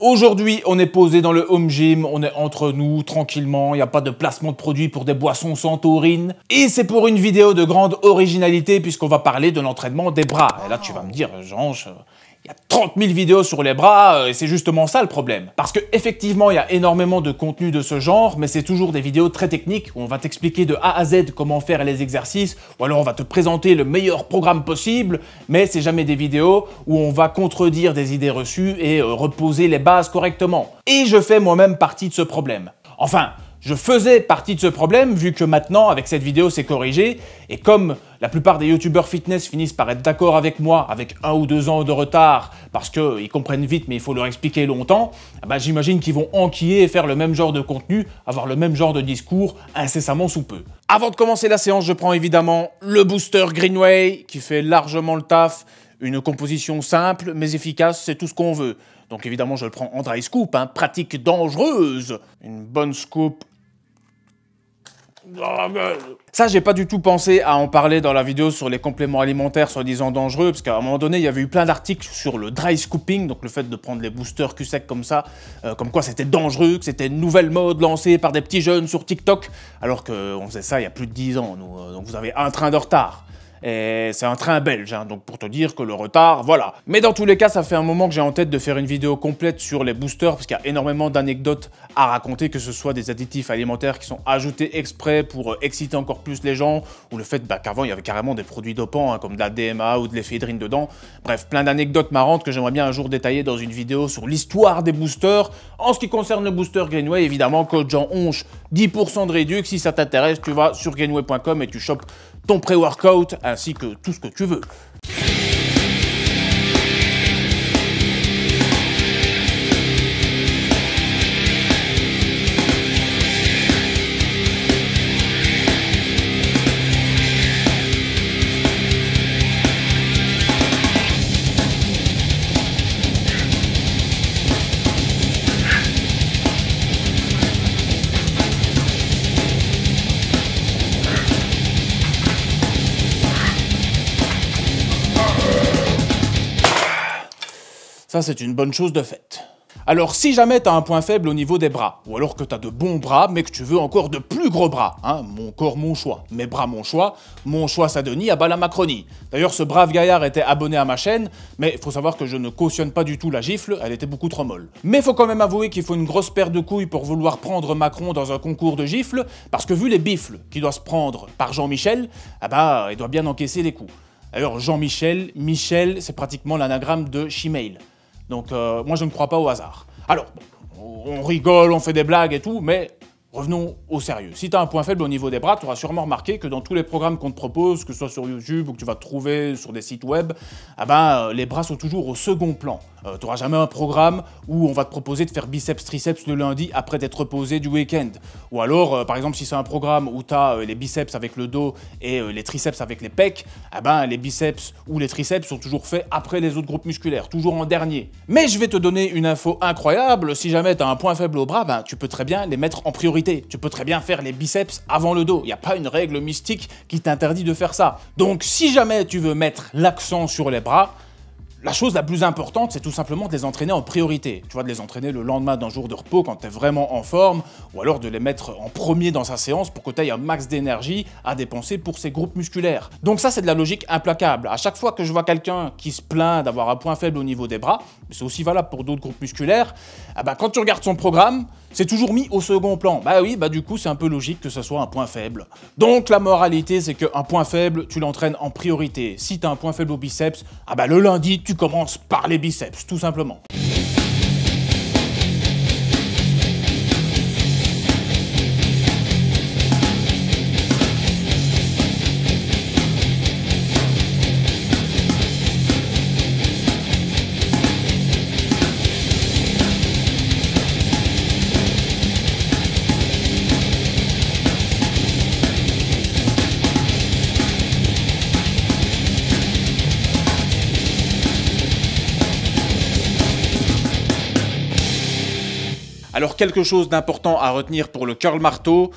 Aujourd'hui, on est posé dans le home gym, on est entre nous, tranquillement, il n'y a pas de placement de produits pour des boissons sans taurine. Et c'est pour une vidéo de grande originalité puisqu'on va parler de l'entraînement des bras. Et là, tu vas me dire, Jean, il y a 30 000 vidéos sur les bras, et c'est justement ça le problème. Parce que effectivement, il y a énormément de contenu de ce genre, mais c'est toujours des vidéos très techniques où on va t'expliquer de A à Z comment faire les exercices, ou alors on va te présenter le meilleur programme possible, mais c'est jamais des vidéos où on va contredire des idées reçues et reposer les bases correctement. Et je fais moi-même partie de ce problème. Enfin, je faisais partie de ce problème vu que maintenant, avec cette vidéo, c'est corrigé. Et comme la plupart des youtubeurs fitness finissent par être d'accord avec moi, avec 1 ou 2 ans de retard, parce qu'ils comprennent vite mais il faut leur expliquer longtemps, j'imagine qu'ils vont enquiller et faire le même genre de contenu, avoir le même genre de discours incessamment sous peu. Avant de commencer la séance, je prends évidemment le booster Greenway qui fait largement le taf. Une composition simple mais efficace, c'est tout ce qu'on veut. Donc évidemment, je le prends en dry scoop, pratique dangereuse. Une bonne scoop. Ça, j'ai pas du tout pensé à en parler dans la vidéo sur les compléments alimentaires soi-disant dangereux, parce qu'à un moment donné, il y avait eu plein d'articles sur le dry scooping, donc le fait de prendre les boosters cul sec comme ça, comme quoi c'était dangereux, que c'était une nouvelle mode lancée par des petits jeunes sur TikTok, alors qu'on faisait ça il y a plus de 10 ans, nous, donc vous avez un train de retard. Et c'est un train belge, donc pour te dire que le retard, voilà. Mais dans tous les cas, ça fait un moment que j'ai en tête de faire une vidéo complète sur les boosters, parce qu'il y a énormément d'anecdotes à raconter, que ce soit des additifs alimentaires qui sont ajoutés exprès pour exciter encore plus les gens, ou le fait qu'avant, il y avait carrément des produits dopants, comme de la DMA ou de l'éphédrine dedans. Bref, plein d'anecdotes marrantes que j'aimerais bien un jour détailler dans une vidéo sur l'histoire des boosters. En ce qui concerne le booster Greenway, évidemment, code Jean Honche, 10% de réduction. Si ça t'intéresse, tu vas sur greenway.com et tu chopes ton pré-workout ainsi que tout ce que tu veux. Ça, c'est une bonne chose de faite. Alors, si jamais tu as un point faible au niveau des bras, ou alors que tu as de bons bras, mais que tu veux encore de plus gros bras, mon corps, mon choix, mes bras, mon choix Sadonie, à bas la Macronie. D'ailleurs, ce brave gaillard était abonné à ma chaîne, mais il faut savoir que je ne cautionne pas du tout la gifle, elle était beaucoup trop molle. Mais il faut quand même avouer qu'il faut une grosse paire de couilles pour vouloir prendre Macron dans un concours de gifles, parce que vu les bifles qui doivent se prendre par Jean-Michel, il doit bien encaisser les coups. D'ailleurs, Jean-Michel, Michel, c'est pratiquement l'anagramme de Shemale. Donc moi je ne crois pas au hasard. Alors, on rigole, on fait des blagues et tout, mais revenons au sérieux. Si tu as un point faible au niveau des bras, tu auras sûrement remarqué que dans tous les programmes qu'on te propose, que ce soit sur YouTube ou que tu vas te trouver sur des sites web, les bras sont toujours au second plan. Tu n'auras jamais un programme où on va te proposer de faire biceps-triceps le lundi après t'être reposé du week-end. Ou alors, par exemple, si c'est un programme où tu as les biceps avec le dos et les triceps avec les pecs, les biceps ou les triceps sont toujours faits après les autres groupes musculaires, toujours en dernier. Mais je vais te donner une info incroyable, si jamais tu as un point faible au bras, tu peux très bien les mettre en priorité. Tu peux très bien faire les biceps avant le dos. Il n'y a pas une règle mystique qui t'interdit de faire ça. Donc si jamais tu veux mettre l'accent sur les bras, la chose la plus importante, c'est tout simplement de les entraîner en priorité. Tu vois, de les entraîner le lendemain d'un jour de repos quand tu es vraiment en forme, ou alors de les mettre en premier dans sa séance pour que tu aies un max d'énergie à dépenser pour ces groupes musculaires. Donc ça, c'est de la logique implacable. À chaque fois que je vois quelqu'un qui se plaint d'avoir un point faible au niveau des bras, mais c'est aussi valable pour d'autres groupes musculaires, quand tu regardes son programme, c'est toujours mis au second plan. Du coup, c'est un peu logique que ce soit un point faible. Donc la moralité, c'est qu'un point faible, tu l'entraînes en priorité. Si tu as un point faible au biceps, le lundi, tu commences par les biceps, tout simplement. Alors quelque chose d'important à retenir pour le curl marteau,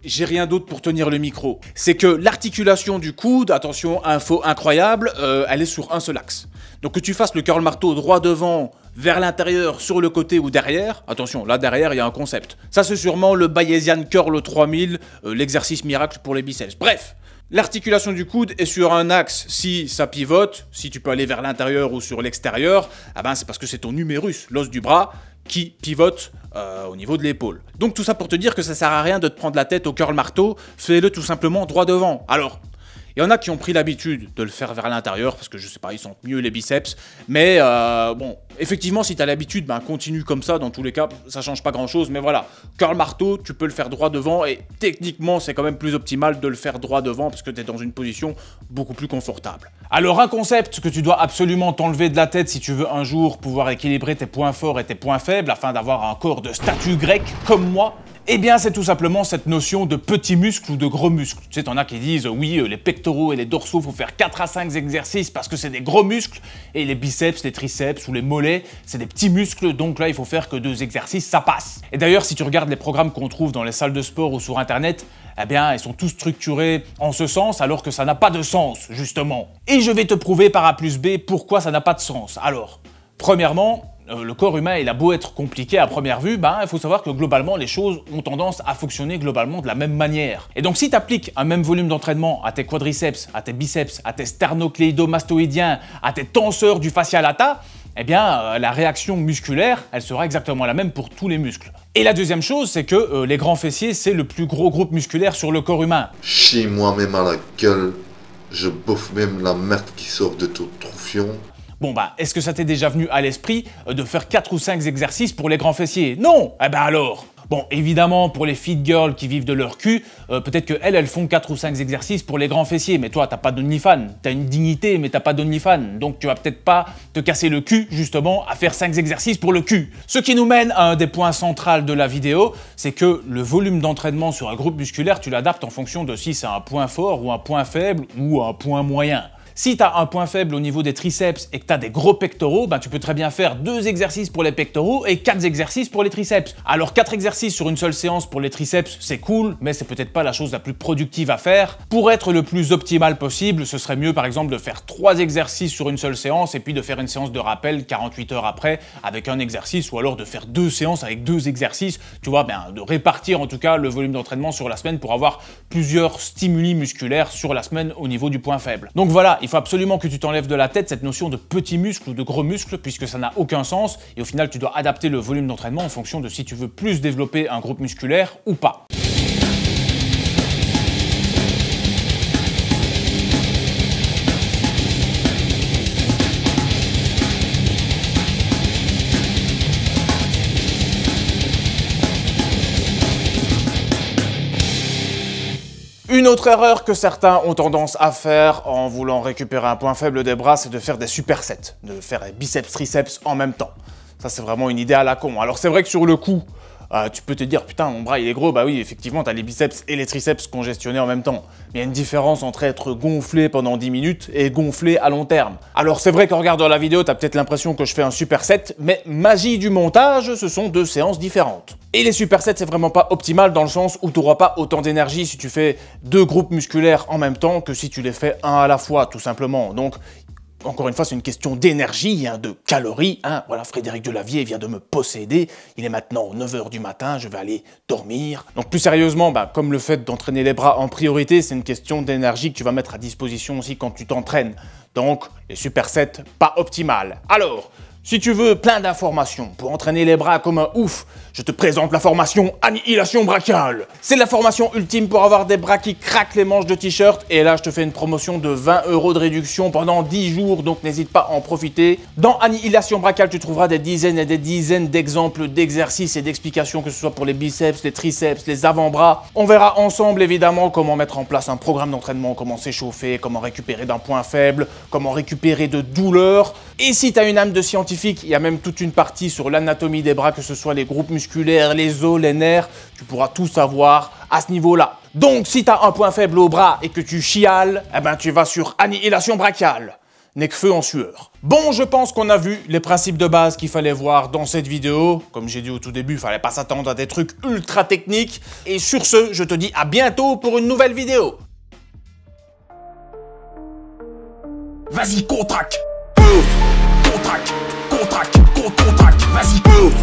j'ai rien d'autre pour tenir le micro. C'est que l'articulation du coude, attention, info incroyable, elle est sur un seul axe. Donc que tu fasses le curl marteau droit devant vers l'intérieur, sur le côté ou derrière. Attention, là derrière, il y a un concept. Ça, c'est sûrement le Bayesian Curl 3000, l'exercice miracle pour les biceps. Bref, l'articulation du coude est sur un axe. Si ça pivote, si tu peux aller vers l'intérieur ou sur l'extérieur, ah ben c'est parce que c'est ton humérus, l'os du bras, qui pivote au niveau de l'épaule. Donc tout ça pour te dire que ça sert à rien de te prendre la tête au curl marteau, fais-le tout simplement droit devant. Alors, il y en a qui ont pris l'habitude de le faire vers l'intérieur, parce que je sais pas, ils sentent mieux les biceps, mais bon, effectivement, si tu as l'habitude, ben continue comme ça, dans tous les cas, ça change pas grand chose, mais voilà, curl marteau, tu peux le faire droit devant, et techniquement, c'est quand même plus optimal de le faire droit devant, parce que tu es dans une position beaucoup plus confortable. Alors un concept que tu dois absolument t'enlever de la tête si tu veux un jour pouvoir équilibrer tes points forts et tes points faibles, afin d'avoir un corps de statue grecque comme moi, eh bien, c'est tout simplement cette notion de petits muscles ou de gros muscles. Tu sais, t'en as qui disent, oui, les pectoraux et les dorsaux, faut faire 4 à 5 exercices parce que c'est des gros muscles, et les biceps, les triceps ou les mollets, c'est des petits muscles, donc là, il faut faire que 2 exercices, ça passe. Et d'ailleurs, si tu regardes les programmes qu'on trouve dans les salles de sport ou sur Internet, eh bien, ils sont tous structurés en ce sens, alors que ça n'a pas de sens, justement. Et je vais te prouver par A plus B pourquoi ça n'a pas de sens. Alors, premièrement, le corps humain, il a beau être compliqué à première vue, ben, il faut savoir que globalement, les choses ont tendance à fonctionner globalement de la même manière. Et donc, si tu appliques un même volume d'entraînement à tes quadriceps, à tes biceps, à tes sternocléidomastoïdiens, à tes tenseurs du fascia lata, eh bien, la réaction musculaire, elle sera exactement la même pour tous les muscles. Et la deuxième chose, c'est que les grands fessiers, c'est le plus gros groupe musculaire sur le corps humain. Chie moi-même à la gueule, je bouffe même la merde qui sort de ton troufion. Bon bah, est-ce que ça t'est déjà venu à l'esprit de faire 4 ou 5 exercices pour les grands fessiers? Non! Eh ben alors! Bon, évidemment, pour les fit girls qui vivent de leur cul, peut-être qu'elles, elles font 4 ou 5 exercices pour les grands fessiers, mais toi, t'as pas d'OnlyFans. T'as une dignité, mais t'as pas d'OnlyFans. Donc tu vas peut-être pas te casser le cul, justement, à faire 5 exercices pour le cul. Ce qui nous mène à un des points centraux de la vidéo, c'est que le volume d'entraînement sur un groupe musculaire, tu l'adaptes en fonction de si c'est un point fort ou un point faible ou un point moyen. Si tu as un point faible au niveau des triceps et que tu as des gros pectoraux, ben tu peux très bien faire 2 exercices pour les pectoraux et 4 exercices pour les triceps. Alors 4 exercices sur une seule séance pour les triceps, c'est cool, mais c'est peut-être pas la chose la plus productive à faire. Pour être le plus optimal possible, ce serait mieux par exemple de faire 3 exercices sur une seule séance et puis de faire une séance de rappel 48 heures après avec un exercice, ou alors de faire 2 séances avec 2 exercices, tu vois, ben, de répartir en tout cas le volume d'entraînement sur la semaine pour avoir plusieurs stimuli musculaires sur la semaine au niveau du point faible. Donc voilà, il faut absolument que tu t'enlèves de la tête cette notion de petits muscles ou de gros muscles, puisque ça n'a aucun sens, et au final tu dois adapter le volume d'entraînement en fonction de si tu veux plus développer un groupe musculaire ou pas. Une autre erreur que certains ont tendance à faire en voulant récupérer un point faible des bras, c'est de faire des supersets, de faire des biceps-triceps en même temps. Ça, c'est vraiment une idée à la con. Alors c'est vrai que sur le coup, tu peux te dire, putain, mon bras il est gros, bah oui, effectivement, t'as les biceps et les triceps congestionnés en même temps. Mais il y a une différence entre être gonflé pendant 10 minutes et gonflé à long terme. Alors c'est vrai qu'en regardant la vidéo, t'as peut-être l'impression que je fais un superset, mais magie du montage, ce sont 2 séances différentes. Et les supersets, c'est vraiment pas optimal dans le sens où t'auras pas autant d'énergie si tu fais 2 groupes musculaires en même temps que si tu les fais un à la fois, tout simplement. Donc, encore une fois, c'est une question d'énergie, hein, de calories. Hein. Voilà, Frédéric Delavier vient de me posséder. Il est maintenant 9 h du matin, je vais aller dormir. Donc plus sérieusement, comme le fait d'entraîner les bras en priorité, c'est une question d'énergie que tu vas mettre à disposition aussi quand tu t'entraînes. Donc, les supersets, pas optimal. Alors, si tu veux plein d'informations pour entraîner les bras comme un ouf, je te présente la formation Annihilation Brachiale. C'est la formation ultime pour avoir des bras qui craquent les manches de t-shirt. Et là, je te fais une promotion de 20 € de réduction pendant 10 jours, donc n'hésite pas à en profiter. Dans Annihilation Brachiale, tu trouveras des dizaines et des dizaines d'exemples d'exercices et d'explications, que ce soit pour les biceps, les triceps, les avant-bras. On verra ensemble, évidemment, comment mettre en place un programme d'entraînement, comment s'échauffer, comment récupérer d'un point faible, comment récupérer de douleur. Et si tu as une âme de scientifique, il y a même toute une partie sur l'anatomie des bras, que ce soit les groupes musculaires, les os, les nerfs, tu pourras tout savoir à ce niveau-là. Donc si tu as un point faible au bras et que tu chiales, eh ben tu vas sur Annihilation Brachiale. Necfeu en sueur. Bon, je pense qu'on a vu les principes de base qu'il fallait voir dans cette vidéo. Comme j'ai dit au tout début, il fallait pas s'attendre à des trucs ultra techniques. Et sur ce, je te dis à bientôt pour une nouvelle vidéo. Vas-y, contracte. Contracte, contracte, contracte. ton tac, vas-y, boum.